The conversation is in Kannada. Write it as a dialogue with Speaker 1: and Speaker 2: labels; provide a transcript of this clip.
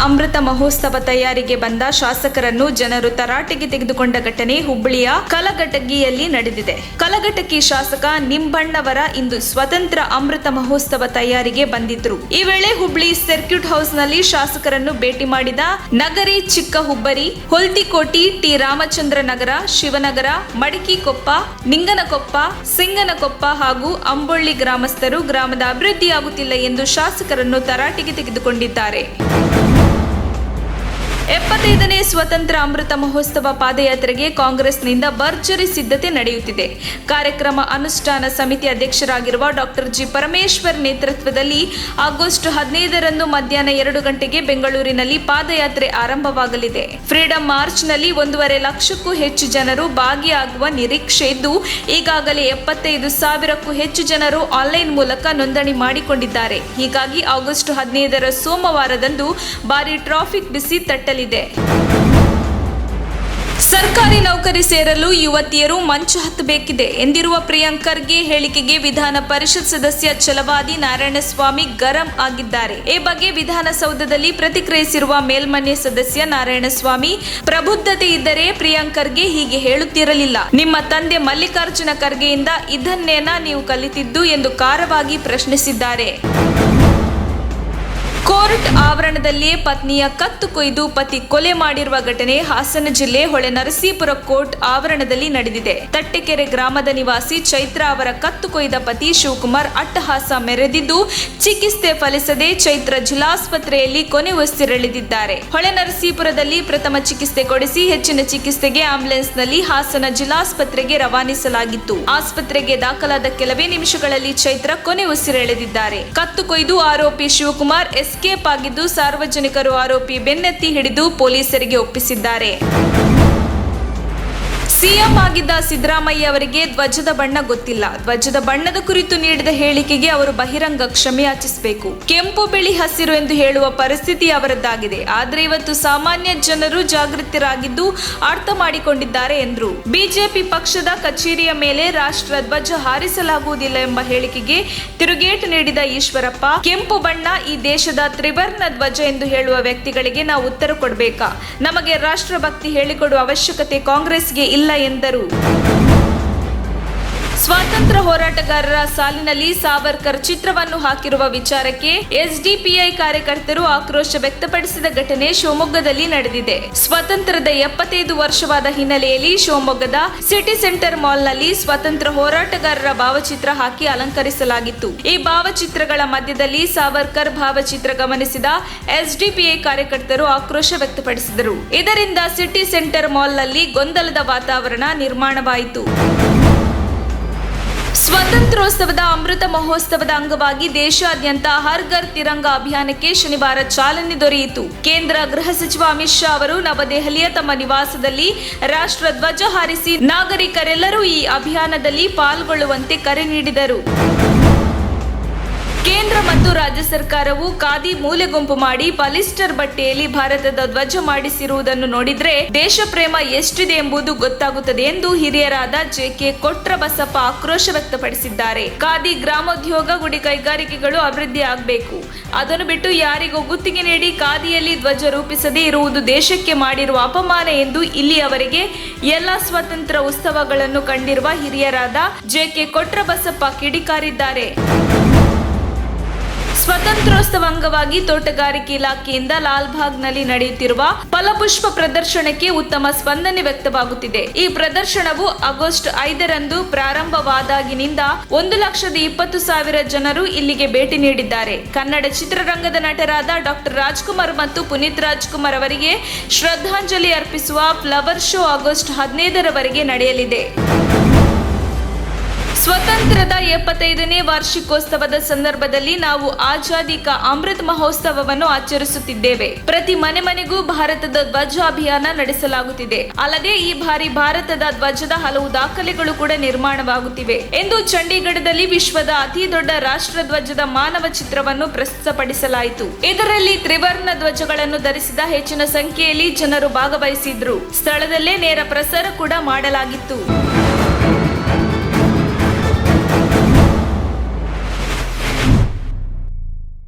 Speaker 1: ಅಮೃತ ಮಹೋತ್ಸವ ತಯಾರಿಗೆ ಬಂದ ಶಾಸಕರನ್ನು ಜನರು ತರಾಟೆಗೆ ತೆಗೆದುಕೊಂಡ ಘಟನೆ ಹುಬ್ಬಳ್ಳಿಯ ಕಲಘಟಗಿಯಲ್ಲಿ ನಡೆದಿದೆ. ಕಲಘಟಗಿ ಶಾಸಕ ನಿಂಬಣ್ಣವರ ಇಂದು ಸ್ವತಂತ್ರ ಅಮೃತ ಮಹೋತ್ಸವ ತಯಾರಿಗೆ ಬಂದಿದ್ರು. ಈ ವೇಳೆ ಹುಬ್ಬಳ್ಳಿ ಸರ್ಕ್ಯೂಟ್ ಹೌಸ್ನಲ್ಲಿ ಶಾಸಕರನ್ನು ಭೇಟಿ ಮಾಡಿದ ನಗರಿ, ಚಿಕ್ಕ ಹುಬ್ಬರಿ, ಹೊಲ್ತಿಕೋಟಿ, ಟಿ ರಾಮಚಂದ್ರ ನಗರ, ಶಿವನಗರ, ಮಡಿಕಿಕೊಪ್ಪ, ನಿಂಗನಕೊಪ್ಪ, ಸಿಂಗನಕೊಪ್ಪ ಹಾಗೂ ಅಂಬೊಳ್ಳಿ ಗ್ರಾಮಸ್ಥರು ಗ್ರಾಮದ ಅಭಿವೃದ್ಧಿಯಾಗುತ್ತಿಲ್ಲ ಎಂದು ಶಾಸಕರನ್ನು ತರಾಟೆಗೆ ತೆಗೆದುಕೊಂಡಿದ್ದಾರೆ. 75ನೇ ಸ್ವತಂತ್ರ ಅಮೃತ ಮಹೋತ್ಸವ ಪಾದಯಾತ್ರೆಗೆ ಕಾಂಗ್ರೆಸ್ನಿಂದ ಭರ್ಜರಿ ಸಿದ್ಧತೆ ನಡೆಯುತ್ತಿದೆ. ಕಾರ್ಯಕ್ರಮ ಅನುಷ್ಠಾನ ಸಮಿತಿ ಅಧ್ಯಕ್ಷರಾಗಿರುವ ಡಾಕ್ಟರ್ ಜಿ ಪರಮೇಶ್ವರ್ ನೇತೃತ್ವದಲ್ಲಿ ಆಗಸ್ಟ್ 15ರಂದು ಮಧ್ಯಾಹ್ನ 2 ಗಂಟೆಗೆ ಬೆಂಗಳೂರಿನಲ್ಲಿ ಪಾದಯಾತ್ರೆ ಆರಂಭವಾಗಲಿದೆ. ಫ್ರೀಡಂ ಮಾರ್ಚ್ನಲ್ಲಿ 1.5 ಲಕ್ಷಕ್ಕೂ ಹೆಚ್ಚು ಜನರು ಭಾಗಿಯಾಗುವ ನಿರೀಕ್ಷೆ ಇದ್ದು, ಈಗಾಗಲೇ 75,000ಕ್ಕೂ ಹೆಚ್ಚು ಜನರು ಆನ್ಲೈನ್ ಮೂಲಕ ನೋಂದಣಿ ಮಾಡಿಕೊಂಡಿದ್ದಾರೆ. ಹೀಗಾಗಿ ಆಗಸ್ಟ್ 15ರ ಸೋಮವಾರದಂದು ಭಾರಿ ಟ್ರಾಫಿಕ್ ಬಿಸಿ ತಟ್ಟಲಿದೆ. ಸರ್ಕಾರಿ ನೌಕರಿ ಸೇರಲು ಯುವತಿಯರು ಮಂಚ ಹತ್ತಬೇಕಿದೆ ಎಂದಿರುವ ಪ್ರಿಯಾಂಕ್ ಖರ್ಗೆ ಹೇಳಿಕೆಗೆ ವಿಧಾನ ಪರಿಷತ್ ಸದಸ್ಯ ಛಲವಾದಿ ನಾರಾಯಣಸ್ವಾಮಿ ಗರಂ ಆಗಿದ್ದಾರೆ. ಈ ಬಗ್ಗೆ ವಿಧಾನಸೌಧದಲ್ಲಿ ಪ್ರತಿಕ್ರಿಯಿಸಿರುವ ಮೇಲ್ಮನೆ ಸದಸ್ಯ ನಾರಾಯಣಸ್ವಾಮಿ, ಪ್ರಬುದ್ಧತೆ ಇದ್ದರೆ ಪ್ರಿಯಾಂಕ್ ಖರ್ಗೆ ಹೀಗೆ ಹೇಳುತ್ತಿರಲಿಲ್ಲ. ನಿಮ್ಮ ತಂದೆ ಮಲ್ಲಿಕಾರ್ಜುನ ಖರ್ಗೆಯಿಂದ ಇದನ್ನೇನಾ ನೀವು ಕಲಿತಿದ್ದು ಎಂದು ಖಾರವಾಗಿ ಪ್ರಶ್ನಿಸಿದ್ದಾರೆ. ಕೋರ್ಟ್ ಆವರಣದಲ್ಲಿಯೇ ಪತ್ನಿಯ ಕತ್ತು ಕೊಯ್ದು ಪತಿ ಕೊಲೆ ಮಾಡಿರುವ ಘಟನೆ ಹಾಸನ ಜಿಲ್ಲೆ ಹೊಳೆನರಸೀಪುರ ಕೋರ್ಟ್ ಆವರಣದಲ್ಲಿ ನಡೆದಿದೆ. ತಟ್ಟೆಕೆರೆ ಗ್ರಾಮದ ನಿವಾಸಿ ಚೈತ್ರ ಅವರ ಕತ್ತು ಕೊಯ್ದ ಪತಿ ಶಿವಕುಮಾರ್ ಅಟ್ಟಹಾಸ ಮೆರೆದಿದ್ದು, ಚಿಕಿತ್ಸೆ ಫಲಿಸದೆ ಚೈತ್ರ ಜಿಲ್ಲಾಸ್ಪತ್ರೆಯಲ್ಲಿ ಕೊನೆ ಉಸಿರೆಳೆದಿದ್ದಾರೆ. ಹೊಳೆನರಸೀಪುರದಲ್ಲಿ ಪ್ರಥಮ ಚಿಕಿತ್ಸೆ ಕೊಡಿಸಿ ಹೆಚ್ಚಿನ ಚಿಕಿತ್ಸೆಗೆ ಆಂಬ್ಯುಲೆನ್ಸ್ನಲ್ಲಿ ಹಾಸನ ಜಿಲ್ಲಾಸ್ಪತ್ರೆಗೆ ರವಾನಿಸಲಾಗಿತ್ತು. ಆಸ್ಪತ್ರೆಗೆ ದಾಖಲಾದ ಕೆಲವೇ ನಿಮಿಷಗಳಲ್ಲಿ ಚೈತ್ರ ಕೊನೆ ಉಸಿರೆಳೆದಿದ್ದಾರೆ. ಕತ್ತು ಕೊಯ್ದು ಆರೋಪಿ ಶಿವಕುಮಾರ್ ಎಸ್ಕೇಪ್ ಆಗಿದ್ದು, ಸಾರ್ವಜನಿಕರು ಆರೋಪಿ ಬೆನ್ನತ್ತಿ ಹಿಡಿದು ಪೊಲೀಸರಿಗೆ ಒಪ್ಪಿಸಿದ್ದಾರೆ. ಸಿಎಂ ಆಗಿದ್ದ ಸಿದ್ದರಾಮಯ್ಯ ಅವರಿಗೆ ಧ್ವಜದ ಬಣ್ಣ ಗೊತ್ತಿಲ್ಲ. ಧ್ವಜದ ಬಣ್ಣದ ಕುರಿತು ನೀಡಿದ ಹೇಳಿಕೆಗೆ ಅವರು ಬಹಿರಂಗ ಕ್ಷಮೆ ಯಾಚಿಸಬೇಕು. ಕೆಂಪು, ಬಿಳಿ, ಹಸಿರು ಎಂದು ಹೇಳುವ ಪರಿಸ್ಥಿತಿ ಅವರದ್ದಾಗಿದೆ. ಆದರೆ ಇವತ್ತು ಸಾಮಾನ್ಯ ಜನರು ಜಾಗೃತರಾಗಿದ್ದು ಅರ್ಥ ಮಾಡಿಕೊಂಡಿದ್ದಾರೆ ಎಂದರು. ಬಿಜೆಪಿ ಪಕ್ಷದ ಕಚೇರಿಯ ಮೇಲೆ ರಾಷ್ಟ್ರ ಧ್ವಜ ಹಾರಿಸಲಾಗುವುದಿಲ್ಲ ಎಂಬ ಹೇಳಿಕೆಗೆ ತಿರುಗೇಟು ನೀಡಿದ ಈಶ್ವರಪ್ಪ, ಕೆಂಪು ಬಣ್ಣ ಈ ದೇಶದ ತ್ರಿವರ್ಣ ಧ್ವಜ ಎಂದು ಹೇಳುವ ವ್ಯಕ್ತಿಗಳಿಗೆ ನಾವು ಉತ್ತರ ಕೊಡಬೇಕಾ? ನಮಗೆ ರಾಷ್ಟ್ರಭಕ್ತಿ ಹೇಳಿಕೊಡುವ ಅವಶ್ಯಕತೆ ಕಾಂಗ್ರೆಸ್ಗೆ ಇಲ್ಲ ಎಂದರು. ಸ್ವಾತಂತ್ರ್ಯ ಹೋರಾಟಗಾರರ ಸಾಲಿನಲ್ಲಿ ಸಾವರ್ಕರ್ ಚಿತ್ರವನ್ನು ಹಾಕಿರುವ ವಿಚಾರಕ್ಕೆ ಎಸ್ಡಿಪಿಐ ಕಾರ್ಯಕರ್ತರು ಆಕ್ರೋಶ ವ್ಯಕ್ತಪಡಿಸಿದ ಘಟನೆ ಶಿವಮೊಗ್ಗದಲ್ಲಿ ನಡೆದಿದೆ. ಸ್ವಾತಂತ್ರ್ಯದ 75 ವರ್ಷವಾದ ಹಿನ್ನೆಲೆಯಲ್ಲಿ ಶಿವಮೊಗ್ಗದ ಸಿಟಿ ಸೆಂಟರ್ ಮಾಲ್ನಲ್ಲಿ ಸ್ವಾತಂತ್ರ್ಯ ಹೋರಾಟಗಾರರ ಭಾವಚಿತ್ರ ಹಾಕಿ ಅಲಂಕರಿಸಲಾಗಿತ್ತು. ಈ ಭಾವಚಿತ್ರಗಳ ಮಧ್ಯದಲ್ಲಿ ಸಾವರ್ಕರ್ ಭಾವಚಿತ್ರ ಗಮನಿಸಿದ ಎಸ್ಡಿಪಿಐ ಕಾರ್ಯಕರ್ತರು ಆಕ್ರೋಶ ವ್ಯಕ್ತಪಡಿಸಿದರು. ಇದರಿಂದ ಸಿಟಿ ಸೆಂಟರ್ ಮಾಲ್ನಲ್ಲಿ ಗೊಂದಲದ ವಾತಾವರಣ ನಿರ್ಮಾಣವಾಯಿತು. ಸ್ವಾತಂತ್ರ್ಯೋತ್ಸವದ ಅಮೃತ ಮಹೋತ್ಸವದ ಅಂಗವಾಗಿ ದೇಶಾದ್ಯಂತ ಹರ್ ಘರ್ ತಿರಂಗ ಅಭಿಯಾನಕ್ಕೆ ಶನಿವಾರ ಚಾಲನೆ ದೊರೆಯಿತು. ಕೇಂದ್ರ ಗೃಹ ಸಚಿವ ಅಮಿತ್ ಶಾ ಅವರು ನವದೆಹಲಿಯ ತಮ್ಮ ನಿವಾಸದಲ್ಲಿ ರಾಷ್ಟ್ರ ಧ್ವಜ ಹಾರಿಸಿ ನಾಗರಿಕರೆಲ್ಲರೂ ಈ ಅಭಿಯಾನದಲ್ಲಿ ಪಾಲ್ಗೊಳ್ಳುವಂತೆ ಕರೆ ನೀಡಿದರು. ಕೇಂದ್ರ ಮತ್ತು ರಾಜ್ಯ ಸರ್ಕಾರವು ಖಾದಿ ಮೂಲೆ ಗುಂಪು ಮಾಡಿ ಪಾಲಿಸ್ಟರ್ ಬಟ್ಟೆಯಲ್ಲಿ ಭಾರತದ ಧ್ವಜ ಮಾಡಿಸಿರುವುದನ್ನು ನೋಡಿದ್ರೆ ದೇಶ ಪ್ರೇಮ ಎಷ್ಟಿದೆ ಎಂಬುದು ಗೊತ್ತಾಗುತ್ತದೆ ಎಂದು ಹಿರಿಯರಾದ ಜೆ.ಕೆ. ಕೊಟ್ರಬಸಪ್ಪ ಆಕ್ರೋಶ ವ್ಯಕ್ತಪಡಿಸಿದ್ದಾರೆ. ಖಾದಿ ಗ್ರಾಮೋದ್ಯೋಗ, ಗುಡಿ ಕೈಗಾರಿಕೆಗಳು ಅಭಿವೃದ್ಧಿ ಆಗಬೇಕು. ಅದನ್ನು ಬಿಟ್ಟು ಯಾರಿಗೂ ಗುತ್ತಿಗೆ ನೀಡಿ ಖಾದಿಯಲ್ಲಿ ಧ್ವಜ ರೂಪಿಸದೇ ಇರುವುದು ದೇಶಕ್ಕೆ ಮಾಡಿರುವ ಅಪಮಾನ ಎಂದು ಇಲ್ಲಿಯವರೆಗೆ ಎಲ್ಲ ಸ್ವಾತಂತ್ರ್ಯ ಉತ್ಸವಗಳನ್ನು ಕಂಡಿರುವ ಹಿರಿಯರಾದ ಜೆ.ಕೆ. ಕೊಟ್ರಬಸಪ್ಪ ಕಿಡಿಕಾರಿದ್ದಾರೆ. ಸ್ವಾತಂತ್ರ್ಯೋತ್ಸವ ಅಂಗವಾಗಿ ತೋಟಗಾರಿಕೆ ಇಲಾಖೆಯಿಂದ ಲಾಲ್ಬಾಗ್ನಲ್ಲಿ ನಡೆಯುತ್ತಿರುವ ಫಲಪುಷ್ಪ ಪ್ರದರ್ಶನಕ್ಕೆ ಉತ್ತಮ ಸ್ಪಂದನೆ ವ್ಯಕ್ತವಾಗುತ್ತಿದೆ. ಈ ಪ್ರದರ್ಶನವು ಆಗಸ್ಟ್ 5ರಂದು ಪ್ರಾರಂಭವಾದಾಗಿನಿಂದ 1,20,000 ಜನರು ಇಲ್ಲಿಗೆ ಭೇಟಿ ನೀಡಿದ್ದಾರೆ. ಕನ್ನಡ ಚಿತ್ರರಂಗದ ನಟರಾದ ಡಾಕ್ಟರ್ ರಾಜ್ಕುಮಾರ್ ಮತ್ತು ಪುನೀತ್ ರಾಜ್ಕುಮಾರ್ ಅವರಿಗೆ ಶ್ರದ್ಧಾಂಜಲಿ ಅರ್ಪಿಸುವ ಫ್ಲವರ್ ಶೋ ಆಗಸ್ಟ್ 15ರವರೆಗೆ ನಡೆಯಲಿದೆ. ಸ್ವತಂತ್ರದ 75ನೇ ವಾರ್ಷಿಕೋತ್ಸವದ ಸಂದರ್ಭದಲ್ಲಿ ನಾವು ಆಜಾದಿ ಕಾ ಅಮೃತ್ ಮಹೋತ್ಸವವನ್ನು ಆಚರಿಸುತ್ತಿದ್ದೇವೆ. ಪ್ರತಿ ಮನೆಗೂ ಭಾರತದ ಧ್ವಜ ಅಭಿಯಾನ ನಡೆಸಲಾಗುತ್ತಿದೆ. ಅಲ್ಲದೆ ಈ ಬಾರಿ ಭಾರತದ ಧ್ವಜದ ಹಲವು ದಾಖಲೆಗಳು ಕೂಡ ನಿರ್ಮಾಣವಾಗುತ್ತಿವೆ ಎಂದು ಚಂಡೀಗಢದಲ್ಲಿ ವಿಶ್ವದ ಅತಿ ದೊಡ್ಡ ರಾಷ್ಟ್ರ ಧ್ವಜದ ಮಾನವ ಚಿತ್ರವನ್ನು ಪ್ರಸ್ತುತಪಡಿಸಲಾಯಿತು. ಇದರಲ್ಲಿ ತ್ರಿವರ್ಣ ಧ್ವಜಗಳನ್ನು ಧರಿಸಿದ ಹೆಚ್ಚಿನ ಸಂಖ್ಯೆಯಲ್ಲಿ ಜನರು ಭಾಗವಹಿಸಿದ್ರು. ಸ್ಥಳದಲ್ಲೇ ನೇರ ಪ್ರಸಾರ ಕೂಡ ಮಾಡಲಾಗಿತ್ತು.